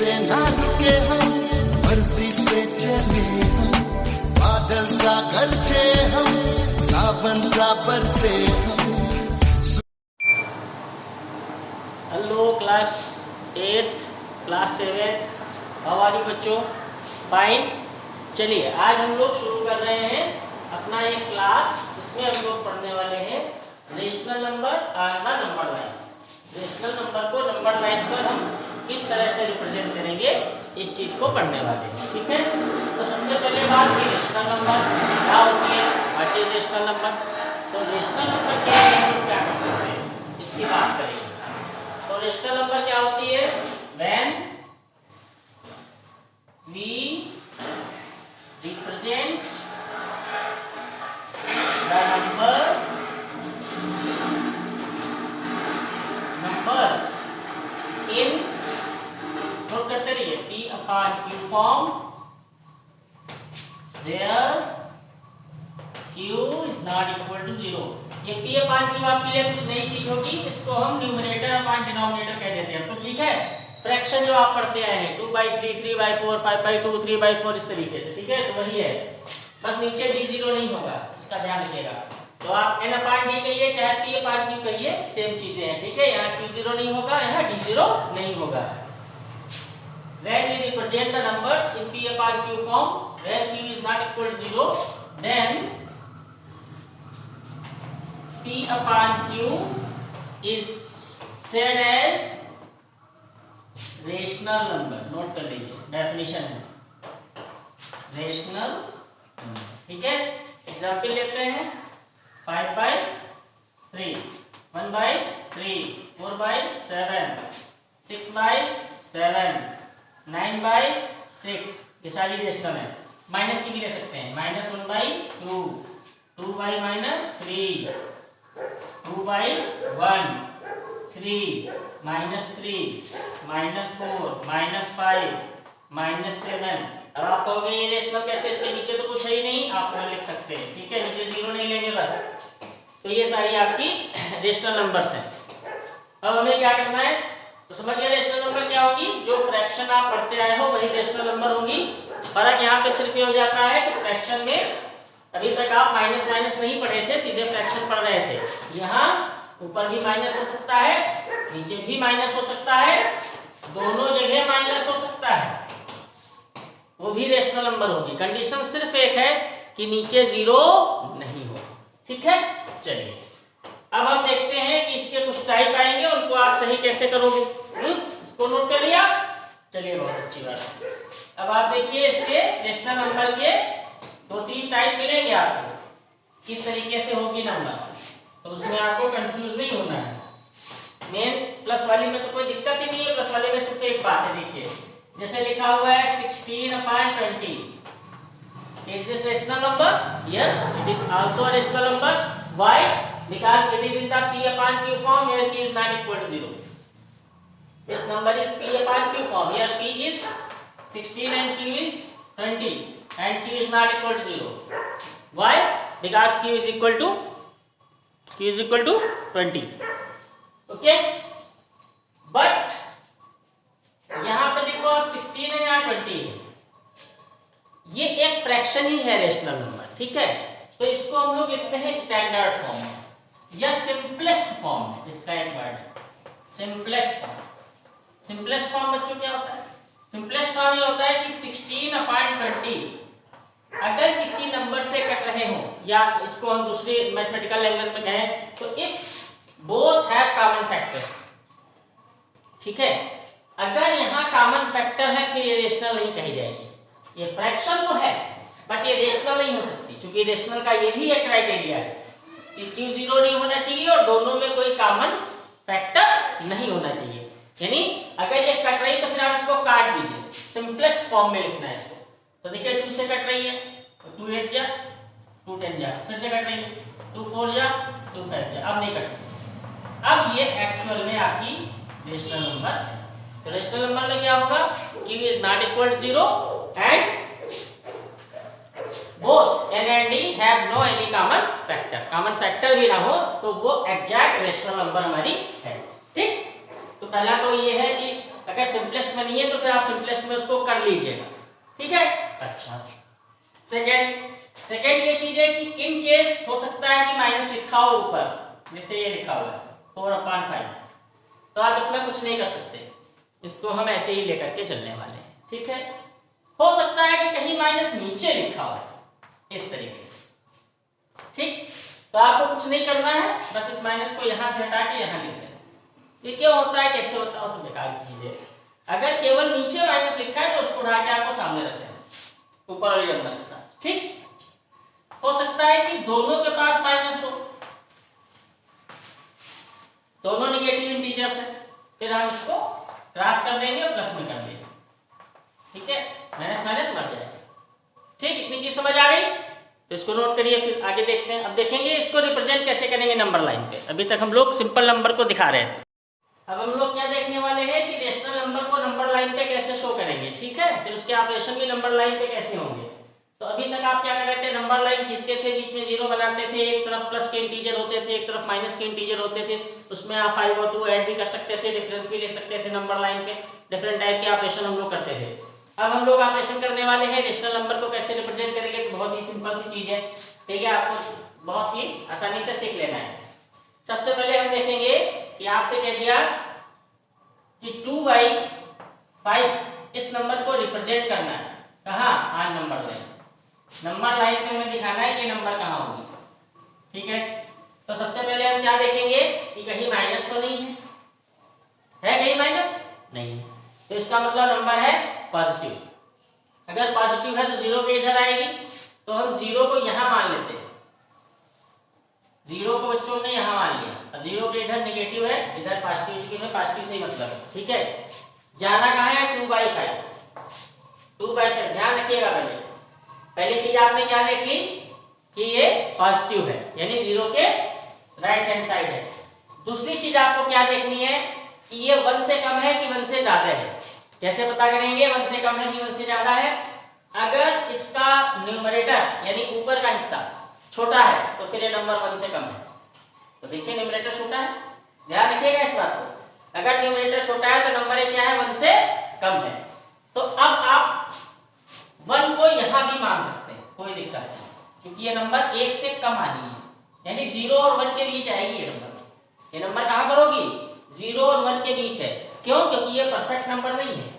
से ना रुके हम, मर्जी से चले हम, बादल सा गरजे हम, सावन सा बरसे हम। Hello class 8th class 7th, how are you बच्चों? फाइन। चलिए आज हम लोग शुरू कर रहे हैं अपना एक क्लास। इसमें हम लोग पढ़ने वाले हैं रेशनल नंबर और the number line. Rational number को नंबर लाइन पर हम किस तरह से रिप्रेजेंट करेंगे, इस चीज़ को पढ़ने वाले हैं। ठीक है, तो सबसे पहले बात की रेशनल नंबर क्या होती है, व्हाट इज रेशनल नंबर। तो रेशनल नंबर क्या है, हम क्या कर सकते हैं, इसकी बात करेंगे। तो रेशनल नंबर क्या होती है? When we represent the numbers in, नोट करते रहिए, P upon Q form where Q is not equal to 0। ये P upon Q आपके लिए कुछ नई चीज होगी, इसको हम न्यूमरेटर अपॉन डिनोमिनेटर कह देते हैं। तो ठीक है, फ्रैक्शन जो आप पढ़ते आए हैं 2/3, 3/4, 5/2, 3/4, इस तरीके से। ठीक है, तो वही है, बस नीचे D0 नहीं होगा, इसका ध्यान रखिएगा। तो आप N upon D कहिए चाहे P upon Q कहिए, सेम चीजें हैं। ठीक है, यहाँ Q0 नहीं होगा, यहाँ D0 नहीं होगा। When we represent the numbers in P upon Q form where Q is not equal to 0, then P upon Q is said as rational number. Note कर लीजिए, डेफिनेशन है रेशनल नंबर। ठीक है, एग्जाम्पल लेते हैं 5/3, 1/3, 4/7, 6/7, 9/6, ये सारी रेशनल है। माइनस की भी ले सकते हैं, -1/2, 2/-3, 2/1, 3, -3, -4, -5, -7। अब आप कहोगे ये रेशनल कैसे, इसके नीचे तो कुछ है ही नहीं, आप वो लिख सकते हैं। ठीक है, नीचे 0 नहीं लेंगे बस। तो ये सारी आपकी रेशनल नंबर्स हैं। अब हमें क्या करना है, तो समझ गए रेशनल नंबर क्या होगी। जो फ्रैक्शन आप पढ़ते आए हो वही रेशनल नंबर होगी। फर्क यहाँ पे सिर्फ ये हो जाता है कि फ्रैक्शन में अभी तक आप माइनस माइनस नहीं पढ़े थे, सीधे फ्रैक्शन पढ़ रहे थे। यहाँ ऊपर भी माइनस हो सकता है, नीचे भी माइनस हो सकता है, दोनों जगह माइनस हो सकता है, वो भी रेशनल नंबर होगी। कंडीशन सिर्फ एक है कि नीचे 0 नहीं हो। ठीक है, चलिए अब हम देखते हैं कि इसके कुछ टाइप आएंगे, उनको आप सही कैसे करोगे। इसको नोट कर लिया, चलिए बहुत अच्छी बात है। अब आप देखिए इसके रेशनल नंबर के 2-3 टाइप मिलेंगे आपको, किस तरीके से होगी नंबर, तो उसमें आपको कंफ्यूज नहीं होना है। मेन प्लस वाली में तो कोई दिक्कत ही नहीं है, प्लस वाले में सिर्फ एक बात है, देखिए जैसे लिखा हुआ है 16/20, is this rational number? Yes, it is also a rational number. Why? Because it is in the P upon Q form where Q is not equal to 0. This number is P upon Q form, here P is 16 and Q is 20 and Q is not equal to 0. Why? Because Q is equal to 20. Okay, but यहां पे देखो आप 16 है या 20 है, ये एक fraction ही है रेशनल नंबर। ठीक है, तो इसको हम लोग लिखते हैं स्टैंडर्ड फॉर्म में या सिंपलेस्ट फॉर्म में। इसका एक वर्ड है सिंपलेस्ट फॉर्म। सिंपलेस्ट फॉर्म बच्चों क्या होता है? सिंपलेस्ट फॉर्म ये होता है कि 16/20 अगर किसी नंबर से कट रहे हो, या इसको हम दूसरी मैथमेटिकल लैंग्वेज में कहें तो if both have common factors. ठीक है, अगर यहाँ कॉमन फैक्टर है फिर ये रेशनल नहीं कही जाएगी। ये फ्रैक्शन तो है बट ये रेशनल नहीं हो सकती, क्योंकि रेशनल का ये भी एक क्राइटेरिया है कि Q0 नहीं होना चाहिए और दोनों में कोई कॉमन फैक्टर नहीं होना चाहिए। यानी अगर ये कट रही तो फिर आप इसको काट दीजिए, सिंपलेस्ट फॉर्म में लिखना है इसको। तो देखिए 2 से कट रही है तो 2 8 जा, 2 10 जा, फिर से कट रही है 2 4 जा, 2 5 जा, अब नहीं कट सकती। अब ये एक्चुअल में आपकी रेशनल नंबर है। तो रेशनल नंबर में क्या होगा, Q is not equal to 0 and both N and D have no any common factor। Common factor भी ना हो तो वो एग्जैक्ट रेशनल नंबर हमारी है। ठीक, तो पहला तो ये है कि अगर सिंपलेस्ट में नहीं है तो फिर आप सिंपलेस्ट में उसको कर लीजिएगा, ठीक है। अच्छा, सेकेंड ये चीज है कि इन केस हो सकता है कि माइनस लिखा हो ऊपर, जैसे ये लिखा हुआ है 4/5, तो आप इसमें कुछ नहीं कर सकते, इसको हम ऐसे ही लेकर के चलने वाले हैं, ठीक है। हो सकता है कि कहीं माइनस नीचे लिखा हो इस तरीके से, ठीक, तो आपको कुछ नहीं करना है, बस इस माइनस को यहां से हटा के यहां लिख देना। ये क्यों होता है, कैसे होता है, उसे बेकार की चीजें। अगर केवल नीचे माइनस लिखा है तो उसको उठा के आपको सामने रख देना ऊपर वाले नंबर के साथ, ठीक। हो सकता है कि दोनों के पास माइनस हो, दोनों निगेटिव इंटीजर्स है, फिर हम इसको क्रॉस कर देंगे और प्लस में कर देंगे, ठीक है, माइनस माइनस मर जाएगा, ठीक। इतनी चीज समझ आ गई, तो इसको नोट करिए, फिर आगे देखते हैं। अब देखेंगे इसको रिप्रेजेंट कैसे करेंगे नंबर लाइन पे। अभी तक हम लोग सिंपल नंबर को दिखा रहे थे, अब हम लोग क्या देखने वाले हैं कि रेशनल नंबर को नंबर लाइन पे कैसे शो करेंगे, ठीक है, फिर उसके ऑपरेशन भी नंबर लाइन पे कैसे होंगे। तो अभी तक आप क्या कर रहे थे, नंबर लाइन खींचते थे, बीच में जीरो बनाते थे, एक तरफ प्लस के इंटीजर होते थे, एक तरफ माइनस के इंटीजर होते थे, उसमें आप 5 और 2 ऐड भी कर सकते थे, डिफरेंस भी ले सकते थे नंबर लाइन पे, डिफरेंट टाइप के ऑपरेशन हम लोग करते थे। अब हम लोग ऑपरेशन करने वाले हैं, रेशनल नंबर को कैसे रिप्रेजेंट करेंगे, तो बहुत ही सिंपल सी चीज है, ठीक है, आपको बहुत ही आसानी से सीख लेना है। सबसे पहले हम देखेंगे कि आपसे कह दिया कि 2/5 इस नंबर को रिप्रेजेंट करना है, कहाँ, on number line, number line में हमें दिखाना है कि नंबर कहाँ होगी, ठीक है। तो सबसे पहले हम क्या देखेंगे कि कहीं माइनस तो नहीं है कहीं माइनस नहीं है, तो इसका मतलब नंबर है पॉजिटिव। अगर पॉजिटिव है तो जीरो के इधर आएगी, तो हम जीरो को यहां मान लेते हैं, जीरो को बच्चों ने यहां मान लिया, अब जीरो के इधर नेगेटिव है, इधर पॉजिटिव, चूंकि में पॉजिटिव से ही मतलब है, ठीक है। जाना कहां है, 2/5, 2/5, ध्यान रखिएगा। पहली चीज आपने क्या देख ली कि ये पॉजिटिव है, यानी जीरो के राइट हैंड साइड है। दूसरी चीज आपको क्या देखनी है कि ये 1 से कम है कि 1 से ज्यादा है। कैसे पता करेंगे 1 से कम है कि 1 से ज्यादा है, अगर इसका न्यूमरेटर यानी ऊपर का हिस्सा छोटा है तो फिर ये नंबर 1 से कम है। तो देखिए न्यूमरेटर छोटा है, ध्यान रखिएगा इस बात को, अगर न्यूमरेटर छोटा है तो नंबर क्या है, 1 से कम है। तो अब आप 1 को यहां भी मान सकते हैं, कोई दिक्कत नहीं, क्योंकि ये नंबर 1 से कम आनी है, यानी 0 और 1 के बीच आएगी ये नंबर। ये नंबर कहां पर होगी, 0 और 1 के बीच है। क्यों, क्योंकि ये परफेक्ट नंबर नहीं है,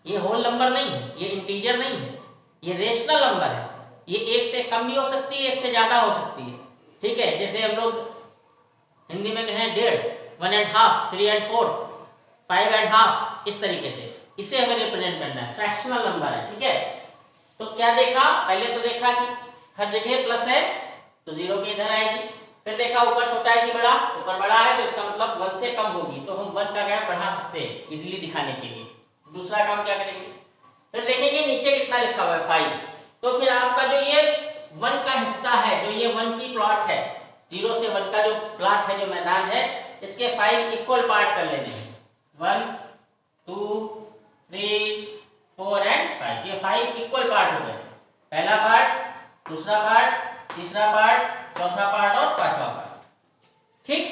ये होल नंबर नहीं है, ये इंटीजर नहीं है, ये रेशनल नंबर है। ये 1 से कम भी हो सकती है, 1 से ज्यादा हो सकती है, ठीक है। जैसे हम लोग हिंदी में कहें 1.5, 1.5, 3/4, 5.5, इस तरीके से इसे हमें रिप्रेजेंट करना है, फ्रैक्शनल नंबर है, ठीक है। तो क्या देखा, पहले तो देखा कि हर जगह प्लस है तो 0 के इधर आएगी, फिर देखा ऊपर छोटा है कि बड़ा, ऊपर बड़ा है तो इसका मतलब 1 से कम होगी, तो हम 1 का गैप बढ़ा सकते हैं इजीली दिखाने के लिए। दूसरा काम क्या करेंगे, फिर देखेंगे नीचे कितना लिखा हुआ है 5, तो फिर आपका जो ये 1 का हिस्सा है, जो ये 1 की प्लॉट है, 0 से 1 का जो प्लॉट है, जो मैदान है, इसके 5 इक्वल पार्ट कर लेने हैं, 1, 2, 3, 4 एंड 5। ये 5 इक्वल पार्ट हो गए, पहला पार्ट, दूसरा पार्ट, तीसरा पार्ट, चौथा पार्ट और पांचवा पार्ट, ठीक।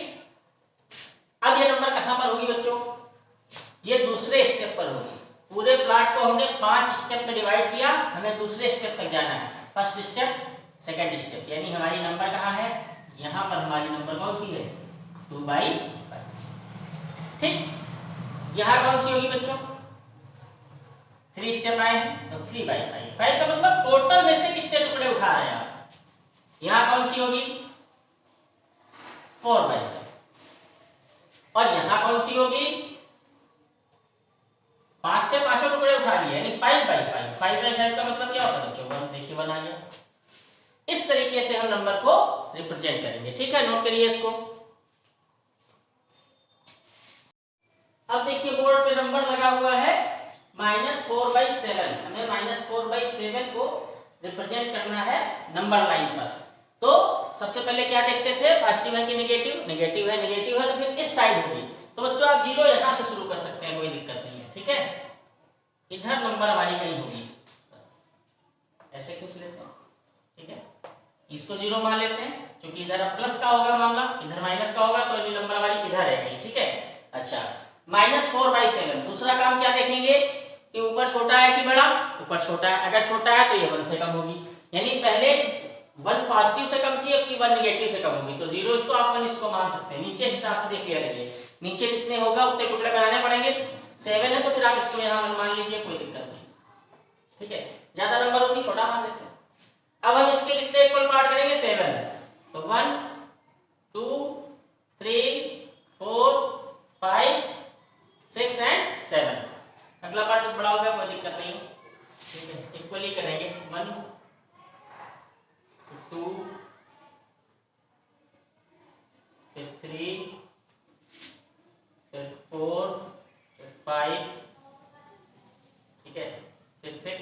अब ये नंबर कहां पर होगी बच्चों, ये दूसरे स्टेप पर होगी। पूरे प्लॉट को हमने 5 स्टेप में डिवाइड किया, हमें दूसरे स्टेप तक जाना है, फर्स्ट स्टेप, सेकंड स्टेप, यानी हमारी नंबर कहां है, यहां पर हमारी नंबर कौन सी है, 2/5, ठीक। यहां कौन सी होगी बच्चों, 3 स्टेप आए हैं तो 3/5, 5 का मतलब टोटल में से कितने टुकड़े उठा रहे हैं आप, यहां कौन सी होगी 4/5, और यहां कौन सी होगी, 5 से पांचों टुकड़े उठा लिए, यानी 5/5, 5/5 का मतलब क्या होता है बच्चों, 1, देखिए 1 आ गया। इस तरीके से हम नंबर को रिप्रेजेंट करेंगे, ठीक है, नोट करिए इसको। अब देखिए बोर्ड पे नंबर लगा हुआ है -4/7, हमें -4/7 को रिप्रेजेंट करना है नंबर लाइन पर। तो सबसे पहले क्या देखते थे, पॉजिटिव है कि नेगेटिव, नेगेटिव है, नेगेटिव है तो फिर इस साइड होगी, तो बच्चों आप 0 यहां से शुरू कर सकते हैं, कोई दिक्कत नहीं है, ठीक है। इधर नंबर हमारी कहीं होगी, ऐसे कुछ लेते हैं, ठीक है, इसको 0 मान लेते हैं, क्योंकि इधर अब प्लस का होगा मामला, इधर माइनस का होगा, तो ये नंबर हमारी इधर है, ठीक है। अच्छा, -4/7। दूसरा काम क्या देखेंगे कि ऊपर छोटा है कि बड़ा, ऊपर छोटा है, अगर छोटा है तो ये 1 से कम होगी, यानी पहले 1 पॉजिटिव से कम थी, अब की 1 नेगेटिव से कम होगी, तो 0 इसको आप 1 इसको मान सकते हैं। नीचे हिसाब से देख लिया करिए, नीचे जितने होगा उतने टुकड़े बनाने पड़ेंगे। 7 है तो फिर आप इसको यहाँ मान लीजिए, कोई दिक्कत नहीं, ठीक है। ज्यादा नंबर होगी छोटा मान लेते हैं। अब हम इसके कितने इक्वल पार्ट करेंगे, 7, तो 1 2 3 4 5 6 एंड 7। अगला पार्ट बड़ा होगा, कोई दिक्कत नहीं, ठीक है, इक्वली करेंगे। 1 2 फिर 3 फिर 4 फिर 5, ठीक है, फिर 6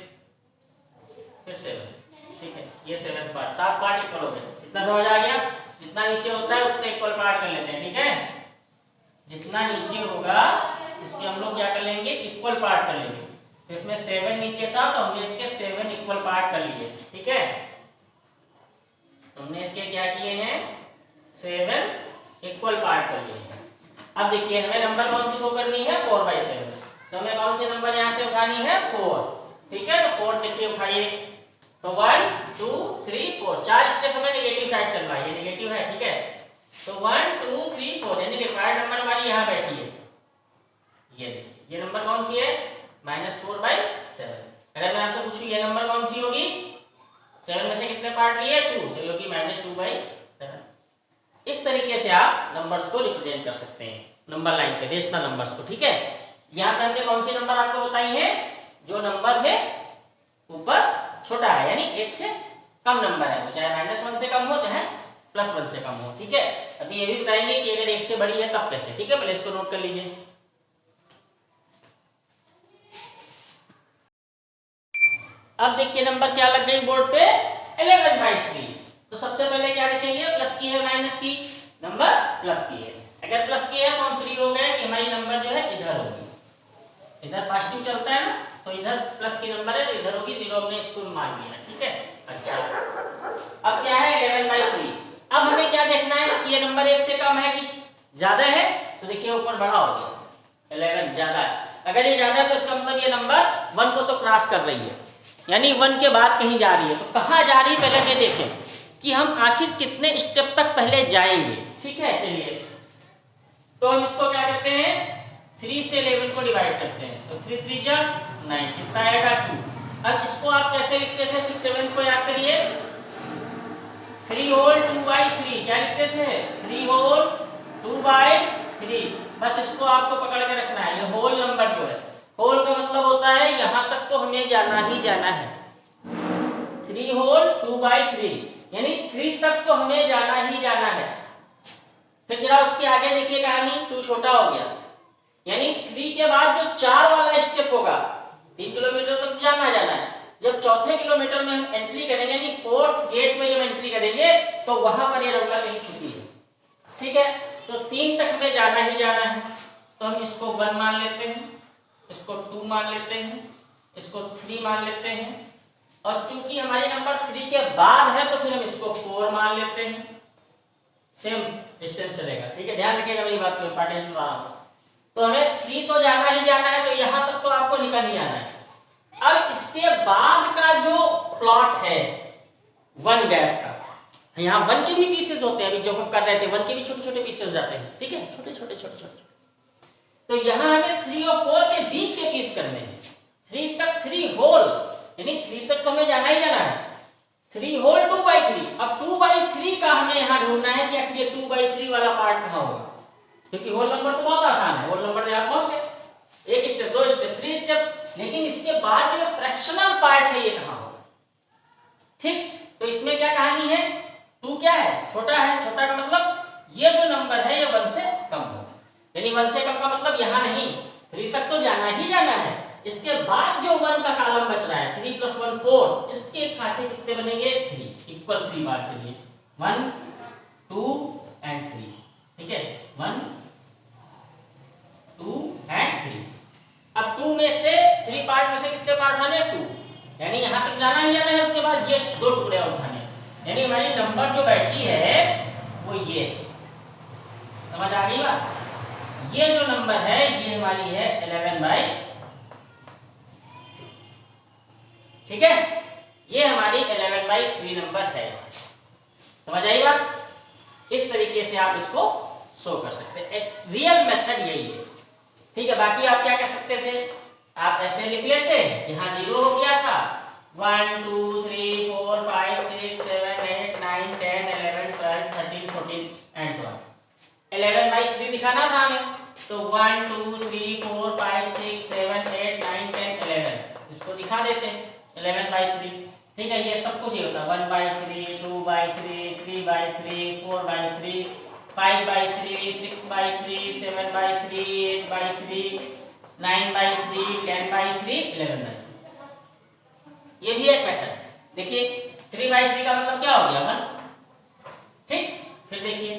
फिर 7, ठीक है। ये 7 पार्ट, 7 पार्ट इक्वल हो गए। इतना समझ आ गया? जितना नीचे होता है उसके इक्वल पार्ट कर लेते हैं, ठीक है। जितना नीचे होगा उसके हम लोग क्या कर लेंगे, इक्वल पार्ट कर लेंगे। तो इसमें 7 नीचे था तो हमने इसके 7 इक्वल पार्ट कर लिए, ठीक है। हमने इसके क्या किए हैं, 7 इक्वल पार्ट कर लिए हैं। अब देखिए हमें नंबर कौन सी शो करनी है, 4/7, तो हमें कौन सी नंबर यहाँ से उठानी है, 4, ठीक है। तो 4 देखिए उठाइए, तो 1 2 3 4, 4 स्टेप हमें नेगेटिव साइड चलना है, ये नेगेटिव है, ठीक है। तो 1 2 3 4, यानी रिक्वायर्ड नंबर हमारी यहाँ बैठी है। ये देखिए ये नंबर कौन सी है, -4/7। अगर मैं आपसे पूछूं ये नंबर कौन सी होगी, 7 में से कितने पार्ट लिए, 2, तो ये होगी -2/7। इस तरीके से आप नंबर्स को रिप्रेजेंट कर सकते हैं, नंबर लाइन पे रेशनल नंबर्स को, ठीक है। यहाँ पे हमने कौन सी नंबर आपको बताई है, जो नंबर में ऊपर छोटा है, यानी 1 से कम नंबर है, चाहे -1 से कम हो चाहे +1 से कम हो, ठीक है। अभी ये भी बताएंगे कि अगर 1 से बड़ी है तब कैसे, ठीक है। पहले इसको नोट कर लीजिए। अब देखिए नंबर क्या लग गई बोर्ड पे, 11/3। तो सबसे पहले क्या लिखेंगे, प्लस की है माइनस की, नंबर प्लस की है। अगर प्लस की है तो हम फ्री हो गए कि हमारी नंबर जो है इधर होगी, इधर पॉजिटिव चलता है ना, तो इधर प्लस की नंबर है तो इधर होगी 0, हमने इसको मान लिया, ठीक है। अच्छा अब क्या है, 11/3। अब हमें क्या देखना है कि ये नंबर 1 से कम है कि ज्यादा है, तो देखिए ऊपर बड़ा हो गया, 11 ज्यादा है। अगर ये ज्यादा है तो इसका मतलब ये नंबर 1 को तो क्रॉस कर रही है, यानी 1 के बाद कहीं जा रही है। तो कहाँ जा रही है पहले ये देखें कि हम आखिर कितने स्टेप तक पहले जाएंगे, ठीक है। चलिए तो हम इसको क्या करते हैं, 3 से 11 को डिवाइड करते हैं, तो 3 3 जा 9, कितना आएगा 2। अब इसको आप कैसे लिखते थे, 6 7 को याद करिए, 3 होल 2/3, क्या लिखते थे, 3 होल 2/3। बस इसको आपको पकड़ के रखना है, ये होल नंबर जो है, होल का मतलब होता है यहां तक तो हमें जाना ही जाना है, 3 होल 2/3, यानी 3 तक तो हमें जाना ही जाना है। फिर जरा उसके आगे देखिए कहानी, 2 छोटा हो गया, यानी 3 के बाद जो 4 वाला स्टेप होगा, 3 किलोमीटर तक जाना है। जब चौथे किलोमीटर में हम एंट्री करेंगे, यानी 4th गेट में जब एंट्री करेंगे, तो वहां पर ये नंबर कहीं छुपी है, ठीक है। तो 3 तक हमें जाना ही जाना है, तो हम इसको 1 मान लेते हैं, इसको 2 मान लेते हैं, इसको 3 मान लेते हैं, और चूंकि हमारी नंबर 3 के बाद है तो फिर हम इसको 4 मान लेते हैं। सेम डिस्टेंस चलेगा, ठीक है। ध्यान रखिएगा मेरी बात को, इंपॉर्टेंट बता रहा हूं। तो हमें 3 तो जाना ही जाना है, तो यहां तक तो आपको निकल ही आना है। अब इसके बाद का जो प्लॉट है 1 गैप का, यहाँ 1 के भी पीसेस होते हैं, अभी जो हम कर रहे थे 1 के भी छोटे छोटे पीसेस जाते हैं, ठीक है, छोटे छोटे। तो यहाँ हमें 3 और 4 के बीच के पीस करने हैं, 3 तक 3 होल, यानी 3 तक तो हमें जाना ही जाना है, 3 होल 2/3। अब 2/3 का हमें यहाँ ढूंढना है कि आखिर ये 2/3 वाला पार्ट कहाँ होगा, क्योंकि होल नंबर तो बहुत आसान है, होल नंबर यहाँ पहुंच गए, 1 स्टेप 2 स्टेप 3 स्टेप, लेकिन इसके बाद जो फ्रैक्शनल पार्ट है ये कहाँ होगा, ठीक। तो इसमें क्या कहानी है, 2 क्या है, छोटा है, छोटा का मतलब ये जो नंबर है ये 1 से कम होगा, यानी 1 से कम का मतलब यहाँ नहीं, 3 तक तो जाना ही जाना है। इसके बाद जो 1 का कॉलम बच रहा है, 3 + 1 4, इसके खांचे कितने बनेंगे, 3, इक्वल 3 बार के लिए 1 2 एंड 3, ठीक है, 1 2 एंड 3। अब 2 में से 3 पार्ट में से कितने पार्ट उठाने, 2, यानी यहां तक जाना ही जाना है, उसके बाद ये 2 टुकड़े उठाने, यानी हमारी नंबर जो बैठी है वो ये, समझ आ गई बात। ये जो नंबर है ये हमारी है 11/3, ठीक है, ये हमारी 11/3 नंबर है। समझ आई बात? इस तरीके से आप इसको शो कर सकते हैं, एक रियल मेथड यही है, ठीक है। बाकी आप क्या कर सकते थे, आप ऐसे लिख लेते, यहाँ 0 हो गया था, 1 2 3 4 5 6 7 8 9 10 11 12 13 14 एंड सो ऑन। 11/3 दिखाना था हमें, तो 1 2 3 4 5 6 7 8 9 10 11 इसको दिखा देते 11/3, ठीक है। ये सब कुछ ही होता, 1/3 2/3 3/3 4/3 5/3 6/3 7/3 8/3 9/3 10/3 11/3। ये भी एक मेथड। देखिए 3/3 का मतलब क्या हो गया 1, ठीक। फिर देखिए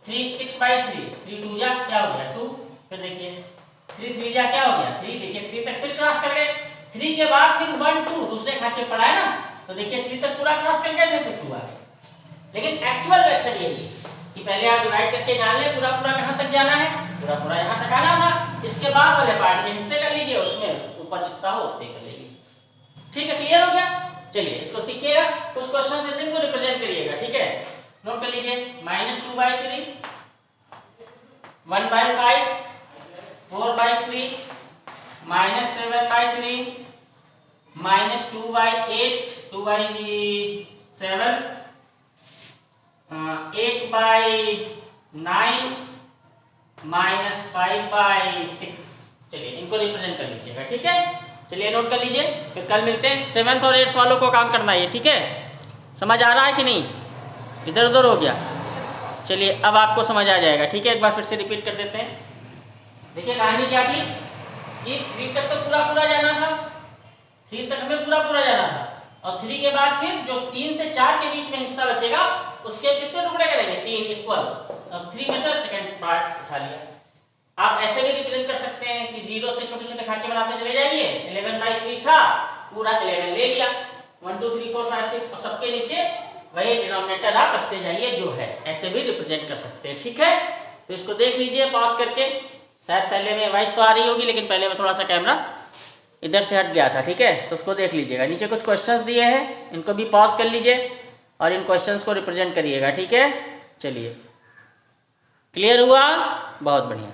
6/3 3 2 जा क्या हो गया 2। फिर देखिए 3 3 जा क्या हो गया 3। देखिए 3 तक फिर क्रॉस कर गए, 3 के बाद फिर 1 2 दूसरे खांचे पड़ा है ना, तो देखिए 3 तक पूरा क्रॉस कर गए थे, फिर 2 आ गए। लेकिन एक्चुअल मेथड यही है कि पहले आप डिवाइड करके जान ले पूरा पूरा कहां तक जाना है, पूरा पूरा यहां तक आना था, इसके बाद वाले पार्ट में हिस्से कर लीजिए, उसमें ऊपर जितना हो उतने कर लीजिए, ठीक है। क्लियर हो गया? चलिए इसको सीखिएगा, कुछ क्वेश्चन देते हैं, इसको रिप्रेजेंट करिएगा, ठीक है। नोट कर लीजिए, -2/3 1/5 4/3 -7/3 -2/8 2/7 8/9 -5/6। चलिए इनको रिप्रेजेंट कर लीजिएगा, ठीक है। चलिए नोट कर लीजिए, फिर कल मिलते हैं। 7th और 8th वालों को काम करना है, ठीक है। समझ आ रहा है कि नहीं, इधर उधर हो गया? चलिए अब आपको समझ आ जाएगा, ठीक है। एक बार फिर से रिपीट कर देते हैं। देखिए कहानी क्या थी कि 3 तक तो पूरा पूरा जाना था, 3 तक हमें पूरा पूरा जाना था, और 3 के बाद फिर जो 3 से 4 के बीच में हिस्सा बचेगा उसके कितने टुकड़े करेंगे 3 इक्वल, अब 3 में से सेकंड पार्ट उठा लिया। आप ऐसे भी रिप्रेजेंट कर सकते हैं कि 0 से छोटे छोटे खांचे बनाते चले जाइए, 11/3 था, पूरा 11 ले लिया, 1 2 3 4 5 6 और सबके नीचे वही डिनोमिनेटर आप रखते जाइए जो है, ऐसे भी रिप्रेजेंट कर सकते हैं, ठीक है। तो इसको देख लीजिए पॉज करके, शायद पहले में वॉइस तो आ रही होगी लेकिन पहले में थोड़ा सा कैमरा इधर से हट गया था, ठीक है। तो उसको देख लीजिएगा, नीचे कुछ क्वेश्चंस दिए हैं, इनको भी पॉज कर लीजिए और इन क्वेश्चंस को रिप्रेजेंट करिएगा, ठीक है। चलिए क्लियर हुआ? बहुत बढ़िया।